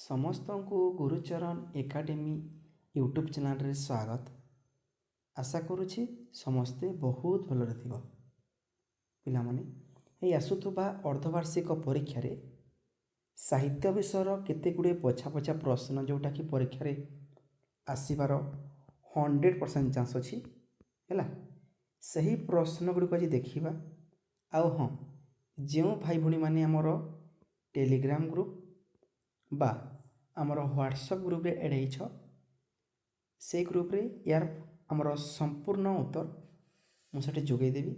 समस्त को Gurucharan academy YouTube channel रे स्वागत। आशा करुछि समस्ते बहुत भल पाने आसुवा अर्धवार्षिक परीक्षा रे साहित्य विषय केते गुड़े पछा पछा प्रश्न जोटा कि परीक्षा रे आसबार 100% चांस अच्छी है। सही प्रश्न गुड़िक आज देखा आउ हाँ जो भाई भूणी मैंने आमर टेलीग्राम ग्रुप बा आमर व्हाट्सएप ग्रुप रे एड हो से ग्रुप रे यार आमर संपूर्ण उत्तर मुझे जोगेदेवी।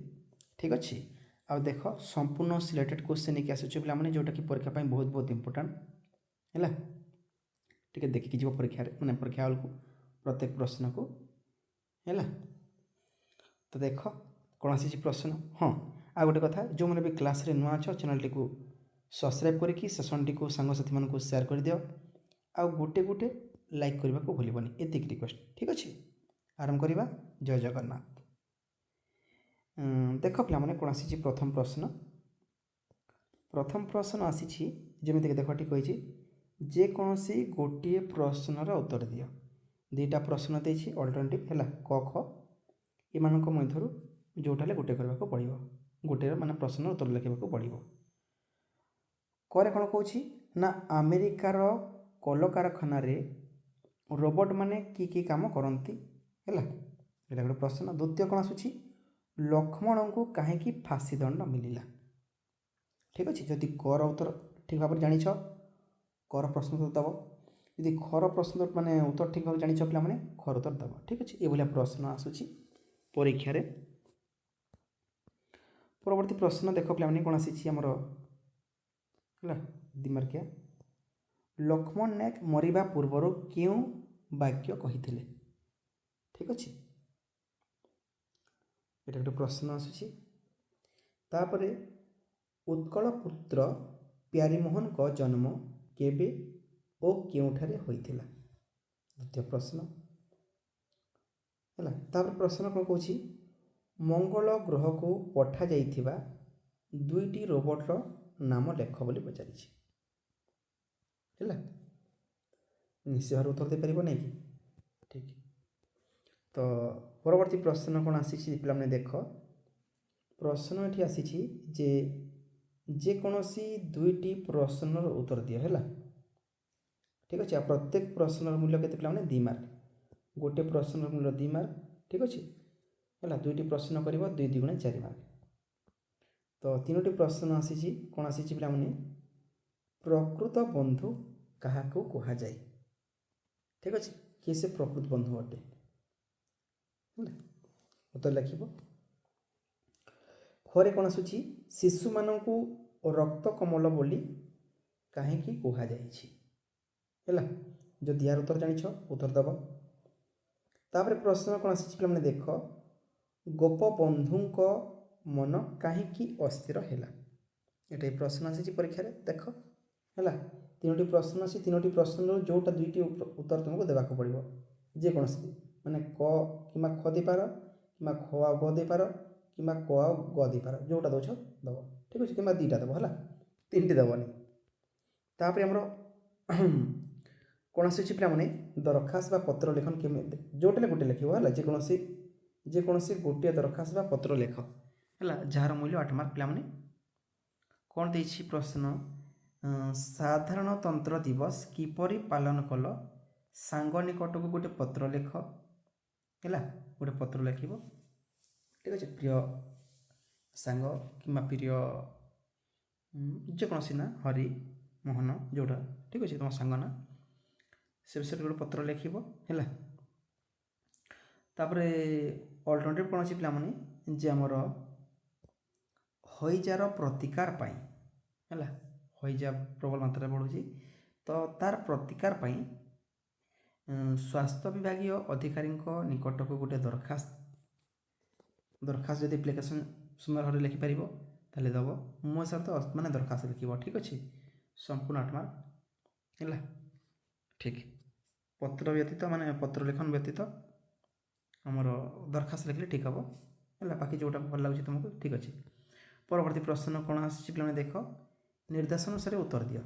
ठीक अच्छे आ देख संपूर्ण सिलेक्टेड क्वेश्चन नहीं आसूँ पे जोटा कि परीक्षा बहुत बहुत इंपोर्टाट है। टे देखिकी जीव परीक्षा माने परीक्षा हल को प्रत्येक प्रश्न को है। तो देख कौन आसी प्रश्न हाँ आ गोटे कथा जो मैंने भी क्लास रे नुआ अच्छ चैनल टी सब्सक्राइब करके सेसन टी सांगसाथी मानक शेयर कर दियो आउ गोटे गोटे लाइक करने को भूलबनी एतिक रिक्वेस्ट। ठीक अच्छे आरंभ करवा। जय जगन्नाथ। देख पे कौन आसी प्रथम प्रश्न आसी जमीक देख ठीक कही जेकोसी गोटे प्रश्नर उत्तर दियो। दुईटा प्रश्न देती अल्टरनेटिव है क ख एमान मध्य जोटा गोटे करने को पड़ो गोटे माने प्रश्न उत्तर लिखा पड़ो। करे कौन कौची ना अमेरिकार कलकारखाना रे रोबोट माने की काम करती है ये गोटे प्रश्न। द्वितीय कौन आसूँ लक्ष्मण को कहीं फांसी दंड मिलला। ठीक अच्छे जदि कर उत्तर ठीक भाव जान कर प्रश्न उत्तर दब यदि खर प्रश्न माने उत्तर ठीक भाव जान पे खर उत्तर दब। ठीक अच्छे ये प्रश्न आसूँ परीक्षा रे। परवर्ती प्रश्न देख पे कौन आसी आमर है दिमार्किया लक्ष्मण नायक मरिबा पूर्वर क्यों वाक्य कही। ठीक अच्छे ये गोटे प्रश्न आसूँ। तापरे उत्कल पुत्र प्यारीमोहन का जन्म केबे ओ क्योंठारे होइथिला। द्वितीय प्रश्न है। तापर प्रश्न कौन कौची मंगल ग्रह को पठा जाइथिबा दुईटी रोबोटर नाम लेख बोली पचारि है। निश्चय भाव उत्तर दे पार नहीं कि ठीक। तो परवर्ती प्रश्न कौन आसी पे देख प्रश्न ये आसी जे जेकोसी दुईटी प्रश्नर उत्तर दियो है। ठीक अच्छे प्रत्येक प्रश्नर मूल्य के 2 मार्क गोटे प्रश्नर मूल्य 2 मार्क। ठीक अच्छे है दुईटी प्रश्न कर 2 2 गुणे 4 मार्क। तो 3टी प्रश्न आसी कौन आसी पे प्रकृत बंधु क्या कह जाए। ठीक अच्छे किए से प्रकृत बंधु अटे उत्तर लिख। खरे कौन आसूँ शिशु मानू रक्त कमल बोली कहीं कह जाए जदि यार उत्तर जान उत्तर दब। तापर प्रश्न कौन आसी पे देख गोपबंधु मन कहीं अस्थिर है। ये प्रश्न आसी परीक्षा रे देख है 3टी प्रश्न आसी 3टी प्रश्न जोटा 2टी उत्तर तुमको देवाक पड़ो जेकोसी माने क कि ख दे पार कि ख आ ग दे पार कि क आ ग दे पार जोटा दौच दब। ठीक अच्छे कि 2टा दब है 3टी दबनी। तापर आमर कौन आसूँ पे दरखास्त बा पत्र लेखन केमी जोटे गोटे लिख है जेकोसी गोटे दरखास्त बा पत्र लेख है जार मूल्य 8 मार्क। पे कौन दे प्रश्न साधारणतंत्र दिवस किपरि पालन कल सांग निकट को गोटे पत्र लेख है गोटे पत्र लिख। ठीक अच्छे प्रिय सांग कि प्रिय जेकोसी ना हरि मोहन जोड़ा ठीक अच्छे तुम सांग ना से विषय गोटे पत्र लिख है। तापर अल्टरनेटिव कौन अच्छी पे जे आमर हईजार प्रतिकार है हईजा प्रबल मात्रा बढ़ुची तो तार प्रतिकार स्वास्थ्य विभाग अधिकारी निकट को गोटे दरखास्त जब एप्लिकेसन सुंदर भाव लिखिपर ताले दब मो हिसाब तो माने दरखास्त लिख। ठीक अच्छे संपूर्ण 8 मार्क है। ठीक पत्र व्यतीत माने पत्र लेखन व्यतीत आमर दरखास्त लिखले ठीक हम है बाकी जोटा भल लगे तुमको। ठीक अच्छे परवर्ती प्रश्न कौन आसी पे देख निर्देश अनुसार उत्तर दियो।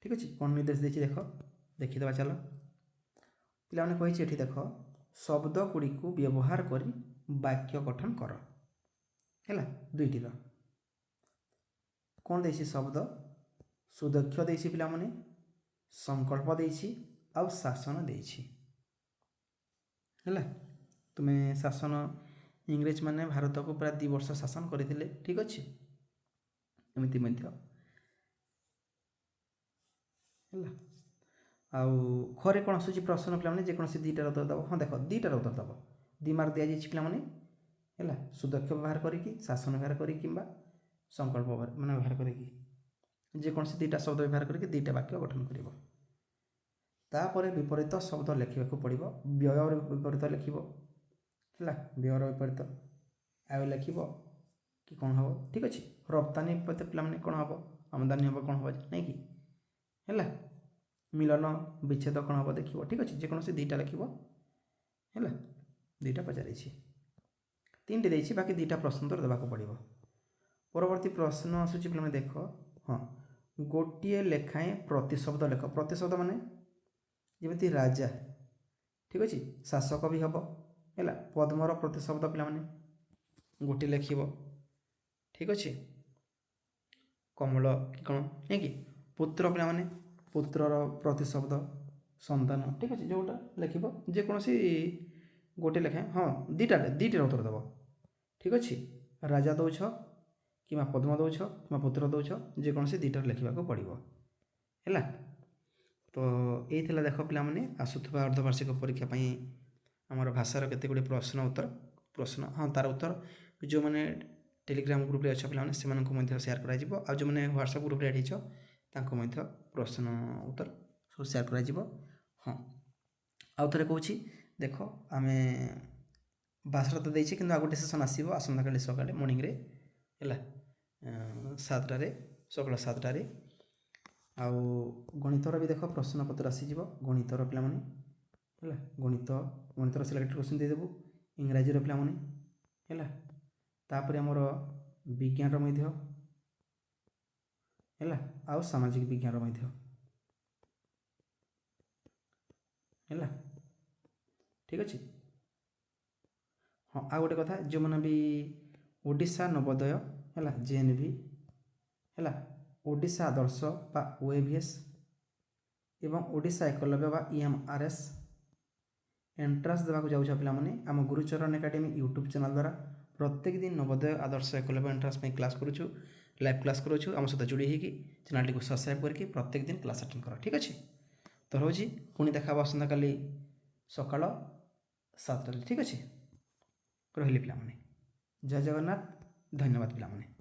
ठीक अच्छे कौन निर्देश देती देख देखीदे चलो पे कही ये देख शब्द गुड़ी को व्यवहार कर वाक्य गठन कर है दुईटर कौन दे शब्द सुदक्ष देसी पे संकल्प देसी आउ शासन देसी है तुम्हें शासन इंग्रेज माने भारत को प्राय 2 वर्ष शासन करते ठीक अच्छे एमती आउे कौन आसूँ प्रश्न पे जेकोसी दुईटार उत्तर दब हाँ देख दुईटार उत्तर दब 2 मार्क दि जाने है सुदक्ष व्यवहार करी शासन व्यवहार करी कि संकल्प मान व्यवहार करी जेकोसी 2टा शब्द व्यवहार करके 2टा वाक्य गठन कर तापर विपरीत शब्द लिखा पड़ो व्यय विपरीत लिख है व्ययर विपरीत आय लिख कि कौन हम ठीक अच्छे रप्तानी विपरीत पे कौन हम आमदानी हम कौन हम नहीं कि है मिलन विच्छेद कौन हम देख ठीक अच्छे जेकोसी 2टा लिख है 2टा पचार 3टी देती बाकी 2टा प्रश्न तो देवाक पड़ो परवर्ती प्रश्न आसूँ पे देख हाँ गोटे लेखाएं प्रतिशब्द लेख प्रतिशब्द माने जमी राजा ठीक अच्छे शासक भी हम है पद्मर प्रतिशब्द पे गोटे लिख ठीक अच्छे कमल कि कौन नहीं कि पुत्र पे पुत्रर प्रतिशब्द संतान ठीक अच्छे जोटा लिख जेकोसी गोटे लेखाएं हाँ 2टार उत्तर देव ठीक अच्छे राजा दौछ कि पद्म दौछ कि पुत्र दौछ जेकोसी 2टार लिखा पड़ो है तो यही देख पे आसुवा अर्धवार्षिक परीक्षा आमर भाषार केते गुड़े प्रश्न हाँ तार उत्तर जो मैंने टेलीग्राम ग्रुप अच्छा पे सेयार कर जो मैंने व्हाट्सएप ग्रुप एड हो प्रश्न उत्तर सब सेयार कर हाँ आउ थे कौच देख आम भाषा तो देखे कि गोटे सेसन आसो आसंता काली सकाले मॉर्निंग रे है 7टार सकाल 7टार आउ गणितर भी देख प्रश्न पत्र आसीज गणितर पे है गणितर सिलेक्ट क्वेश्चन देदेबू इंग्राजी पे है तापर आमर विज्ञान है आउ सामाजिक विज्ञान है ठीक अच्छे हाँ आ गोटे कथा जो मैंने भी ओडिशा नवोदय है JNV है ओडिशा आदर्श बा OAVS एवं ओडिशा एकलव्य बा EMRS एंट्रांस देवाक जाऊँ पे आम गुरुचरण एकाडेमी यूट्यूब चैनल द्वारा प्रत्येक दिन नवोदय आदर्श एकलव्य एंट्रांस क्लास करुचु लाइव क्लास करुचु आम सहित जोड़ी होगी चैनल को सब्सक्राइब करके प्रत्येक दिन क्लास अटेंड कर ठीक अच्छे तो रोज पुणी देखा आसंता काली सकाल 7टार ठीक अच्छे रही पे जय जगन्नाथ धन्यवाद पे।